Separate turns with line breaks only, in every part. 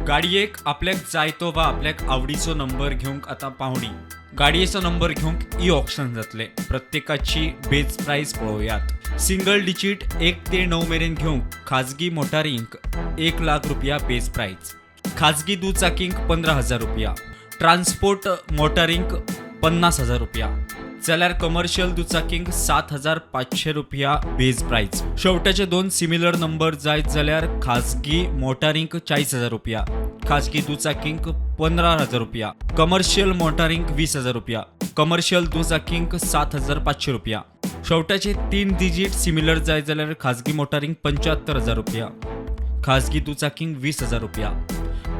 गाडयेक आपल्याक जाय तो वा आपल्याक आवडीचो नंबर घेवंक आतां पावणी. गाडयेचो नंबर घेवंक ई ऑप्शन जातले. प्रत्येकाची बेज प्राइस पळोवयात. सिंगल डिजिट 1 ते 9 मेरेन घेवंक खाजगी मोटारींक 1 लाख रुपया बेज प्राइस. खाजगी दुचाकींक 15,000 रुपया. ट्रान्सपोर्ट मोटारींक 50,000 रुपया. जाल्यार कमर्शियल दुचाकींक 7,500 रुपया बेज प्राइस. शेवटाचे दोन सिमिलर नंबर जायत जाल्यार खाजगी मोटारींक 40,000 रुपया. खाजगी दुचाकींक 15,000 रुपया. कमर्शियल मोटारींक 20,000 रुपया. कमर्शियल दुचाकींक 7,500 रुपया. शेवटाचे तीन डिजिट सिमिलर जायत जाल्यार खाजगी मोटारींक 75,000 रुपया. खाजगी दुचाकींक 20,000 रुपया.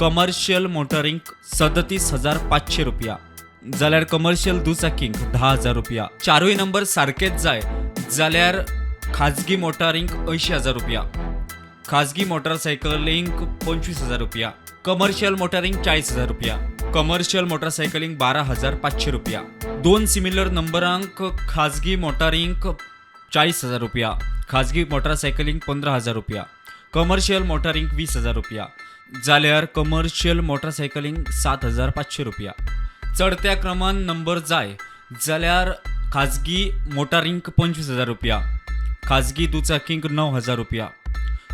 कमर्शियल मोटारींक 37,500 रुपया. जाल्यार कमर्शियल दुचाकींक 10,000 रुपया. चारूय नंबर सारकेच जाय जाल्यार खाजगी मोटारींक 80,000 रुपया. खाजगी मोटारसायकलींक 25,000 रुपया. कमर्शियल मोटारींक 40,000 रुपया. कमर्शियल मोटारसायकलींक 12,500 रुपया. दोन सिमिलर नंबरांक खाजगी मोटारींक 40,000 रुपया. खाजगी मोटारसायकलींक 15,000 रुपया. कमर्शियल मोटारींक 20,000 रुपया. जाल्यार कमर्शियल मोटारसायकलींक 7,500 रुपया. चढत्या क्रमान नंबर जाय जाल्यार खाजगी मोटारींक 25,000 रुपया. खाजगी दुचाकींक 9,000 रुपया.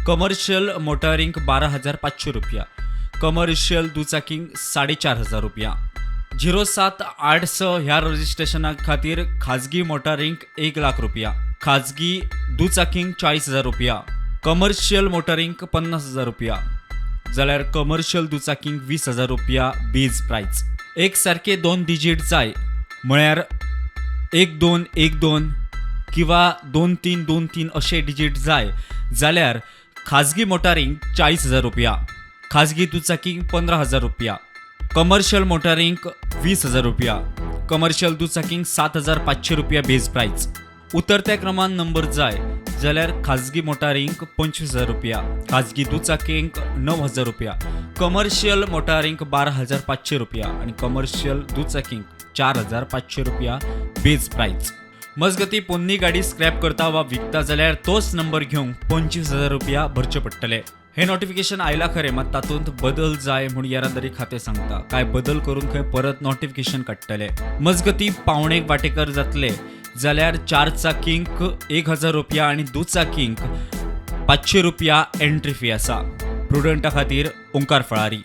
कमर्शियल मोटारींक 12,500 रुपया. कमर्शियल दुचाकींक 4,500 रुपया. 0786 ह्या रजिस्ट्रेशना खातीर खाजगी मोटारींक 1 लाख रुपया. खाजगी दुचाकींक 40,000 रुपया. कमर्शियल मोटारींक 50,000 रुपया. जाल्यार कमर्शियल दुचाकींक 20,000 रुपया बेज प्राइस. एक सारखे दोन डिजिट जाय म्हळ्यार 1212 किंवा 2323 असे डिजिट जाय जाल्यार खाजगी मोटारींक 40,000 रुपया. खाजगी दुचाकींक 15,000 रुपया. कमर्शियल मोटारींक 20,000 रुपया. कमर्शियल दुचाकींक 7,500 रुपया बेज प्राइस. उतरत्या क्रमान नंबर जाय जाल्यार खाजगी मोटारींक 25,000 रुपया. खाजगी दुचाकींक 9,000 रुपया. कमर्शियल मोटारींक 12,500 रुपया आणि कमर्शियल दुचाकींक 4,500 रुपया बेज प्राइस. मजगती पोन्नी गाडी स्क्रॅप करता वा विकता जाल्यार तोच नंबर घेवंक 25,000 रुपया भरचे पडटले. हे नोटिफिकेशन आयला खरे, मात तातूंत बदल जाय म्हूण येरादारी खातें सांगता. काय बदल करून खंय परत नोटिफिकेशन काडटले. मजगती पावणेक वांटेकार जातले जाल्यार 4 चाकींक 1,000 रुपया आणि दुचाकींक 500 रुपया एंट्री फी आसा. प्रुडंटा खातीर ओंकार फळारी.